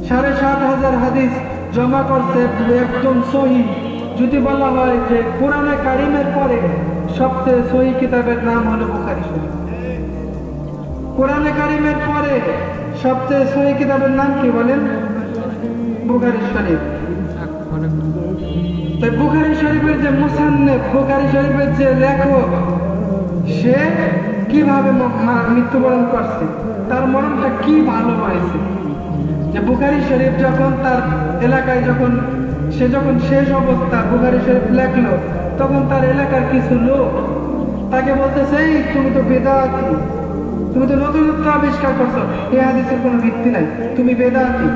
7,500 হাদিস জমা করছে একদম সহি। যদি বলা হয় যে কোরআনে কারিমের পরে সবচেয়ে সহি কিতাবের নাম হলো বুখারী শরীফ। কোরআনে কারিমের পরে সবচেয়ে সহি কিতাবের নাম কি বলেন? বুখারী শরীফ। তাই বুখারী শরীফের যে মুসান্নেফ, বুখারী শরীফের যে লেখক, সে কিভাবে মৃত্যুবরণ করছে, তার মরণটা কি ভালো হয়েছে। যে বুখারী শরীফ যখন তার এলাকায় যখন শেষ অবস্থা বুখারী শরীফ লেখলো, তখন তার এলাকার কিছু লোক তাকে বলতেছে, এই তুমি তো বেদাতি, তুমি তো নতুনত্ব আবিষ্কার করছো, এই হাদিসের কোনো ভিত্তি নাই, তুমি বেদাতি।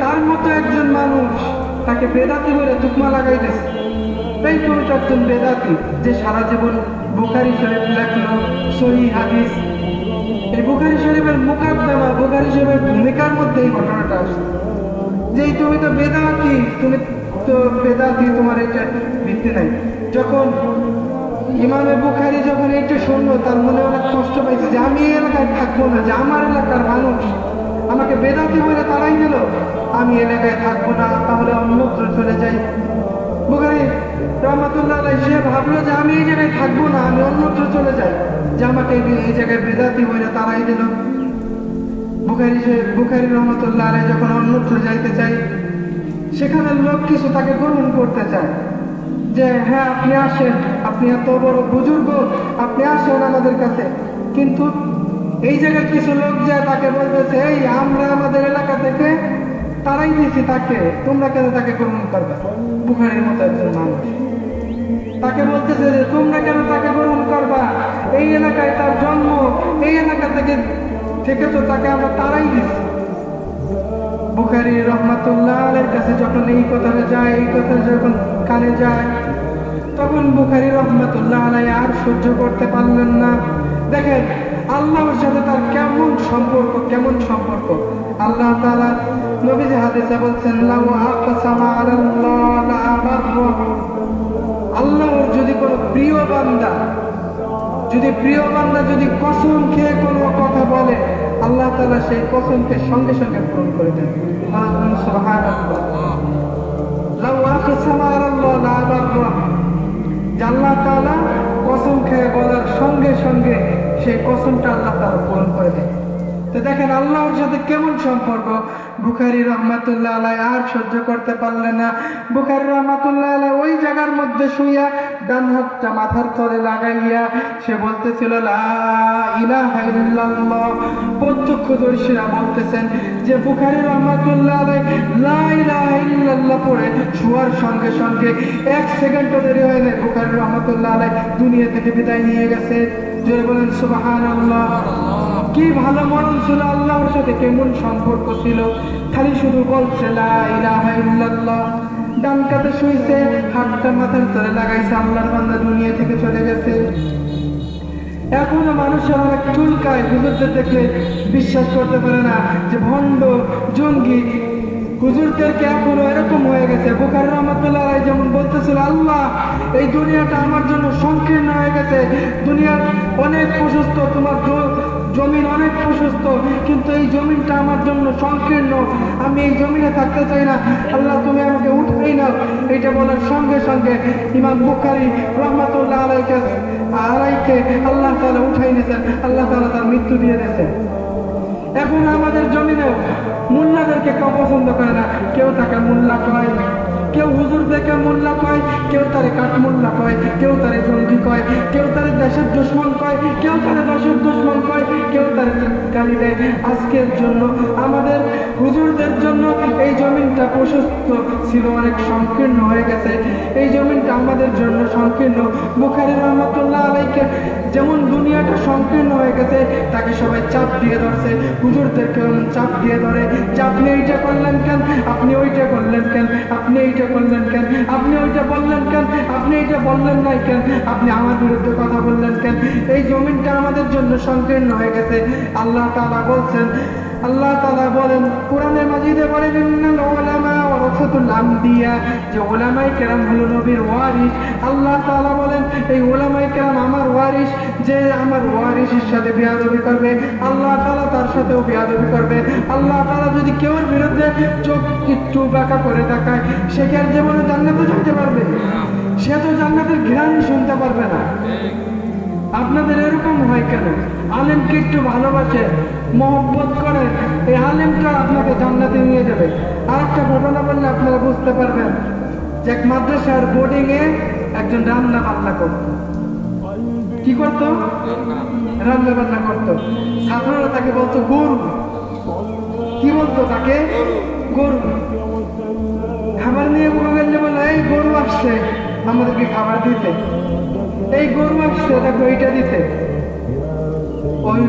তার মতো একজন মানুষ তাকে বেদাতি বলে তুকমা লাগাইতেছে, এই তুমি তো একজন বেদাতি যে সারা জীবন বুখারী শরীফ লেখলো, সহিহ হাদিস। এই বুখারী শরীফের মুকাদ্দমা, বুখারী শরীফের ভূমিকার মধ্যে এই ঘটনাটা আসছে, যে তুমি তো বেদাতি, তোমার এটা ভিত্তি নাই। যখন ইমামে বুখারী যখন এটা শুনলো, তার মনে অনেক কষ্ট পাইছে যে আমি এই এলাকায় থাকবো না, যে আমার এলাকার মানুষ আমাকে বেদাতি বলে তারাই দিল, আমি এলাকায় থাকবো না, তাহলে অন্যত্র চলে যাই। বুখারী রহমাতুল্লাহ আলাইহি সে ভাবলো যে আমি এই জায়গায় থাকবো না, আমি অন্যত্র চলে যাই, যে আমাকে এই জায়গায় বেদাতি বলে তারাই দিল। বুখারী রহমাতুল্লাহ আলাইহি যখন অন্যত্র যাইতে চাই, সেখানে লোক কিছু তাকে গ্রহণ করতে চায়, যে হ্যাঁ আপনি আসেন, আপনি এত বড় বুজুর্গ, আপনি আসেন আমাদের কাছে। কিন্তু এই জায়গায় কিছু লোক যায় তাকে বলতেছে, এই আমরা আমাদের এলাকা থেকে তারাই দিছি তাকে, তোমরা কেন তাকে গ্রহণ করবে? বুখারীর মতো একজন মানুষ তাকে বলতেছে যে তোমরা কেন তাকে গ্রহণ করবা, এই এলাকায় তার জন্ম, এই এলাকা থেকে তো তাকে আমরা তারাই দিছি। বুখারী রহমাতুল্লাহ আলাইহির কাছে যখন এই কথাটা যায়, এই কথা যখন কানে যায়, তখন বুখারী রহমাতুল্লাহ আলাইহি আর সহ্য করতে পারলেন না। দেখেন আল্লাহর সাথে তার কেমন সম্পর্ক। আল্লাহ তাআলা নবীজি হাদিসে বলছেন, লাউ আকসামা আলাল্লাহ লা আবাররা। আল্লাহর যদি কোনো প্রিয় বান্দা যদি কসম খেয়ে কোনো কথা বলে, আল্লাহ তাআলা সেই কসমকে সঙ্গে সঙ্গে পূরণ করে দেন। সুবহানাল্লাহ। লাউ আকসামা আলাল্লাহ লা আবাররা, আল্লাহ তাআলা কসম খেয়ে বলার সঙ্গে সঙ্গে সেই কসমটা আল্লাহ তাআলা পূরণ করে দেন। তো দেখেন আল্লাহর সাথে কেমন সম্পর্ক। বুখারী রহমাতুল্লাহ আলাইহি আর সহ্য করতে পারলেন না। বুখারী রহমাতুল্লাহ আলাইহি ওই জায়গার মধ্যে শুইয়া ডান হাতটা মাথার তলে লাগাইয়া সে বলতেছিল, লা ইলাহা ইল্লাল্লাহ। প্রত্যক্ষদর্শীরা বলতেছেন যে বুখারী রহমাতুল্লাহ আলাইহি লা ইলাহা ইল্লাল্লাহ পড়ে শোয়ার সঙ্গে সঙ্গে 1 সেকেন্ডও দেরি হয় না, বুখারী রহমাতুল্লাহ আলাইহি দুনিয়া থেকে বিদায় নিয়ে গেছে। জোরে বলেন সুবহানাল্লাহ। কি ভালো মরণ ছিল, আল্লাহর সাথে কেমন সম্পর্ক ছিল, খালি শুধু বলছে লা ইলাহা ইল্লাল্লাহ। ডান কাতে শুইছে, হাতটা মাথার তলে লাগাইছে, আল্লাহর বান্দা দুনিয়া থেকে চলে গেছে। এখনো মানুষের অনেক চুলকায়, হুজুরদের দেখলে বিশ্বাস করতে পারে না যে ভণ্ড জঙ্গি। হুজুরদেরকে এখনো এরকম হয়ে গেছে। বুখারী রহমাতুল্লাহ আলাইহি যেমন বলতেছিল, আল্লাহ এই দুনিয়াটা আমার জন্য সংকীর্ণ হয়ে গেছে, দুনিয়ার অনেক প্রশস্ত, তোমার জমিন অনেক প্রশস্ত, কিন্তু এই জমিনটা আমার জন্য সংকীর্ণ, আমি এই জমিনে থাকতে চাই না, আল্লাহ তুমি আমাকে উঠাই নাও। এইটা বলার সঙ্গে সঙ্গে ইমাম বুখারী রহমাতুল্লাহ আলাইহিকে আল্লাহ তাআলা উঠাই নিয়েছেন, আল্লাহ তাআলা তার মৃত্যু দিয়ে দিয়েছেন। এখন আমাদের জমিনে মুল্লাদেরকে কেউ পছন্দ করে না, কেউ তাকে মুল্লা কয়, কেউ হুজুর দেখে মোল্লা কয়, কেউ তারে কাঠ মোল্লা কয়, কেউ তারে জঙ্গি কয়, কেউ তারে দেশের দুশ্মন কয়, কেউ তারে দেশের দুশ্মন কয়, কেউ তারে গালি দেয়। আজকের জন্য আমাদের হুজুরদের জন্য এই জমিনটা প্রশস্ত ছিল, অনেক সংকীর্ণ হয়ে গেছে। এই জমিনটা আমাদের জন্য সংকীর্ণ। বুখারী রহমাতুল্লাহ আলাইহি যেমন দুনিয়াটা সংকীর্ণ হয়ে গেছে, তাকে সবাই চাপ দিয়ে ধরছে, হুজুরদেরকে চাপ দিয়ে ধরে যে আপনি এইটা করলেন কেন, আপনি ওইটা করলেন কেন, আপনি এইটা করলেন কেন, আপনি ওইটা বললেন কেন, আপনি এইটা বললেন নাই কেন, আপনি আমার বিরুদ্ধে কথা বললেন কেন। এই জমিনটা আমাদের জন্য সংকীর্ণ হয়ে গেছে। আল্লাহ তাআলা বলছেন, আল্লাহ তাআলা বলেন কোরআনে মাজিদে বলেন ইন্নাল উলামা ওয়ারাসাতুল আমবিয়া, যে উলামায়ে কেরাম হলো নবীর ওয়ারিস। আল্লাহ তাআলা বলেন এই উলামায়ে কেরাম আমার ওয়ারিস, যে আমার ওয়ারিসের সাথে বেয়াদবি করবে আল্লাহ তাআলা তার সাথেও বেয়াদবি করবে। আল্লাহ তাআলা যদি কেউর বিরুদ্ধে চোখ একটু বাঁকা করে তাকায়, সে কি আর জীবনে জান্নাতে যেতে পারবে? সে তো জান্নাতের ঘ্রাণ শুনতে পারবে না। আপনাদের এরকম হয় কেন? আলেমকে একটু ভালোবাসে, মহব্বত করে, এই আলেমটা আপনাকে জান্নাতে নিয়ে যাবে। আর একটা ঘটনা বললে আপনারা বুঝতে পারবেন যে এক মাদ্রাসার বোর্ডিং এ একজন রান্না বান্না করত। কি করত? রান্না বান্না করত। ছাত্ররা তাকে বলতো গরু। কি বলতো তাকে? গরু। খাবার নিয়ে বললে বলে এই গরু আসছে আমাদেরকে খাবার দিতে, এই গরু আসছে তাকে ওইটা দিতে। ওই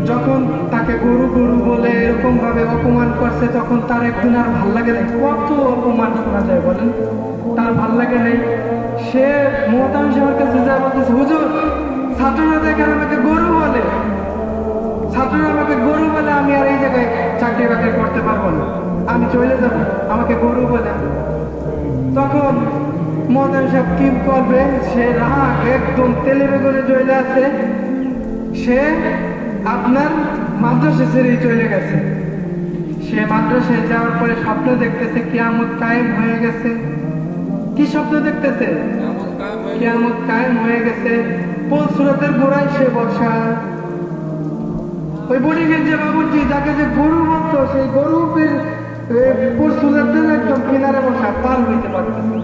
যখন তাকে গরু গরু বলে এরকম ভাবে অপমান করছে, তখন তার একদিন আর ভাল লাগে নাই। কত অপমান শোনা যায় বলেন, তার ভাল লাগে নাই। সে মোহতামিম সাহেবের কাছে যা বলতেছে, হুজুর ছাত্ররা দেখেন আমাকে গরু বলে, ছাত্ররা আমাকে গরু বলে, আমি আর এই জায়গায় চাকরি বাকরি করতে পারবো না, আমি চলে যাব, আমাকে গরু বলে। তখন মোহতামিম সাহেব কি করবে? সে রাগ একদম তেলে বেগুনে জ্বলে আছে। সে আপনার মাদ্রাসা ছেড়ে চলে গেছে। সে মাদ্রাসায় যাওয়ার পরে স্বপ্ন দেখতেছে কিয়ামত কায়েম হয়ে গেছে। কি স্বপ্ন দেখতেছে? কিয়ামত কায়েম হয়ে গেছে। পুলসিরাতের গোড়ায় সে বসা। ওই বোর্ডিং এর যে বাবুর্চি, যাকে যে গরু বলতো, সেই গরুর পুলসিরাতের একদম কিনারে বসা, পার হইতে পারতেছে।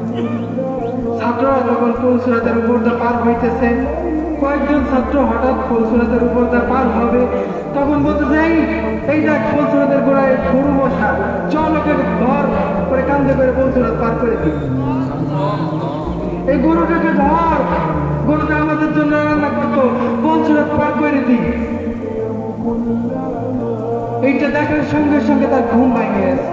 ছাত্ররা যখন পুলসিরাতের উপর দিয়ে পার হইতেছে, কয়েকজন ছাত্র হঠাৎ পুলসিরাতের উপর দিয়ে পার হবে, তখন বলতেছে এই দেখ পুলসিরাতের গোড়ায় গরু বসা, চল ওকে ধর করে কান্দে করে পুলসিরাত পার করে দিই। এই গরুটাকে ধর, গরুটা আমাদের জন্য রান্না করতো, পুলসিরাত পার করে দিই। এইটা দেখার সঙ্গে সঙ্গে তার ঘুম ভেঙে গেছে।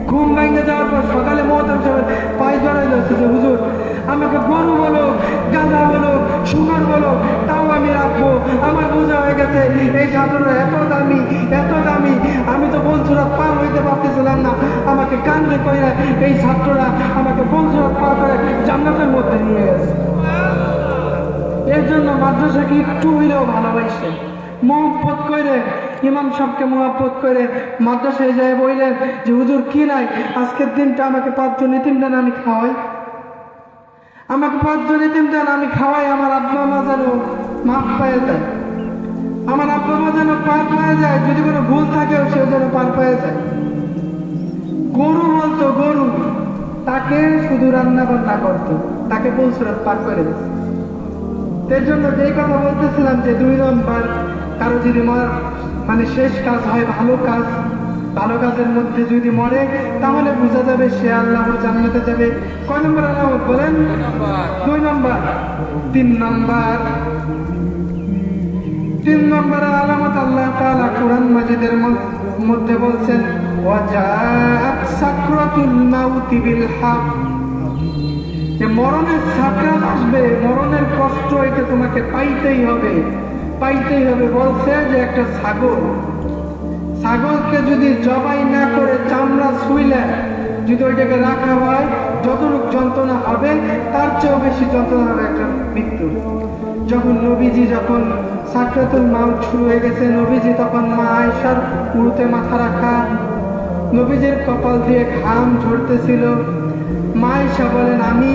ঘুম ভেঙে যাওয়ার পর সকালে মোহতামিম সাহেব পায়ে জড়াই যাচ্ছে যে হুজুর আমাকে গরু বলো, গাধা বলো, শুকর বলো, তাও আমি রাখবো। আমার বোঝা হয়ে গেছে এই ছাত্ররা এত দামি, এত দামি, আমি তো পুলসিরাত পার হইতে পারতেছিলাম না। আমাকে কান্দে কইরা এই ছাত্ররা আমাকে পুলসিরাত পার করে জান্নাতের মধ্যে নিয়ে গেছে। এর জন্য মাদ্রাসাকে একটু হইলেও ভালোবাসে, মহব্বত করে, ইমাম সাহেবকে মহব্বত করে মাদ্রাসায় যায় বললেন যে হুজুর কি নাই, আজকের দিনটা আমাকে 5 জন এতিম দেন, আমি খাওয়াই, আমাকে 5 জন এতিম দেন, আমি খাওয়াই, আমার আব্বা মা যেন মাফ পায়ে যায়, আমার আব্বা মা যেন পার পায়ে যায়, যদি কোনো ভুল থাকেও সে যেন পার পায়ে যায়। গরু বলতো গরু, তাকে শুধু রান্না বান্না করতো, তাকে পুলসিরাত পার করে দিচ্ছে। এর জন্য যেই কথা বলতেছিলাম যে 2 নম্বর, কারো যদি মানে শেষ কাজ হয় ভালো কাজ, ভালো কাজের মধ্যে যদি মরে, তাহলে বোঝা যাবে সে আল্লাহর জান্নাতে যাবে। কয় নম্বর আলামত বলেন? 2 নম্বর। 3 নম্বরের আলামত আল্লাহ তাআলা কোরআন মাজিদের মধ্যে বলছেন ওয়াজাআত সাকরাতুল মাউতি বিল হক, যে মরণের সাকরাত আসবে, মরণের কষ্ট এটা তোমাকে পাইতেই হবে, পাইতেই হবে। বলছে যে একটা ছাগলকে যদি জবাই না করে চামড়া ছুইলে যদি ওইটাকে রাখা হয়, যতটুকু যন্ত্রণা হবে তার চেয়েও বেশি যন্ত্রণা হবে একটা মৃত্যু। যখন নবীজি যখন সাকরাতুল মাউত শুরু হয়ে গেছে, নবীজি তখন মা আয়েশার উরুতে মাথা রাখা, নবীজির কপাল দিয়ে ঘাম ঝরতেছিল। মা আয়েশা বলেন আমি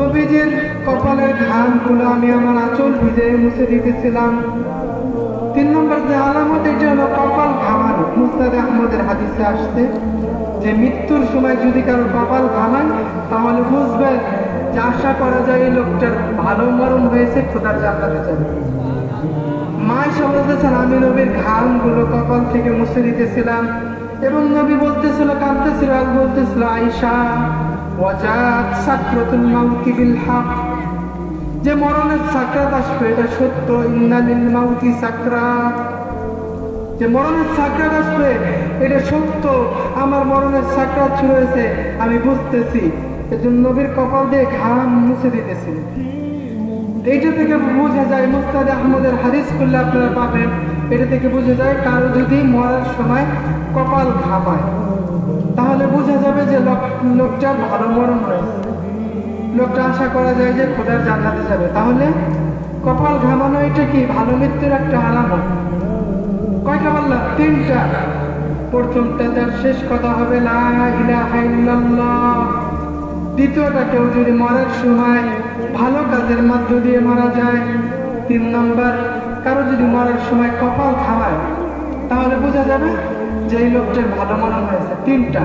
নবীজির কপালের ঘামগুলো আমি আমার আঁচল ভিজে মুছে দিতেছিলাম। 3 নম্বর যে আলামত, এটা হলো কপাল ঘামানো। মুসনাদ আহমদের হাদিসে আসছে যে মৃত্যুর সময় যদি কারো কপাল ঘামায়, তাহলে বুঝবেন যে আশা করা যায় এই লোকটার ভালো মরণ হয়েছে, খোদার জান্নাতে যাবে। মা আয়েশা বলতেছেন আমি নবীর ঘামগুলো কপাল থেকে মুছে দিতেছিলাম, এবং নবী বলতেছিল, কাঁদতেছিল আর বলতেছিল আয়েশা ওয়াজাআত সাকরাতুল মাউতি বিল হক, যে মরণের সাকরাত আসবে এটা সত্য। ইন্না লিল মাউতি সাকরাত, যে মরণের সাকরাত আসবে এটা সত্য, আমার মরণের সাকরাত শুরু হয়েছে, আমি বুঝতেছি। এজন্য নবীর কপাল দিয়ে ঘাম মুছে দিতেছিল। এইটা থেকে বোঝা যায়, মুসনাদ আহমদের হাদিস করলে আপনারা পাবেন এটা থেকে বোঝা যায় কারো যদি মরার সময় কপাল ঘামায় তাহলে বোঝা যাবে যে লোকটার ভালো মরণ হয়েছে, লোকটা আশা করা যায় যে খোদার জান্নাতে যাবে। তাহলে কপাল ঘামানো এটা কি ভালো মৃত্যুর একটা আলামত। কয়টা বললাম? তিনটা। প্রথমটা যার শেষ কথা হবে লা ইলাহা ইল্লাল্লাহ। দ্বিতীয়টা কেউ যদি মরার সময় ভালো কাজের মধ্য দিয়ে মারা যায়। 3 নম্বর, কারো যদি মরার সময় কপাল ঘামায় তাহলে বোঝা যাবে যে এই লোকটার ভালো মরণ হয়েছে। 3টা।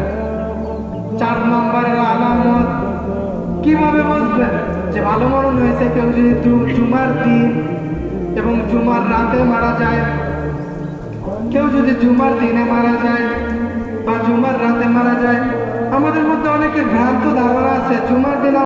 4 নম্বরের আলামত কিভাবে বুঝবেন যে ভালো মরণ হয়েছে? কেউ যদি জুমার দিন এবং জুমার রাতে মারা যায়, কেউ যদি জুমার দিনে মারা যায় বা জুমার রাতে মারা যায়। আমাদের মধ্যে অনেকের ভ্রান্ত ধারণা আছে জুমার দিন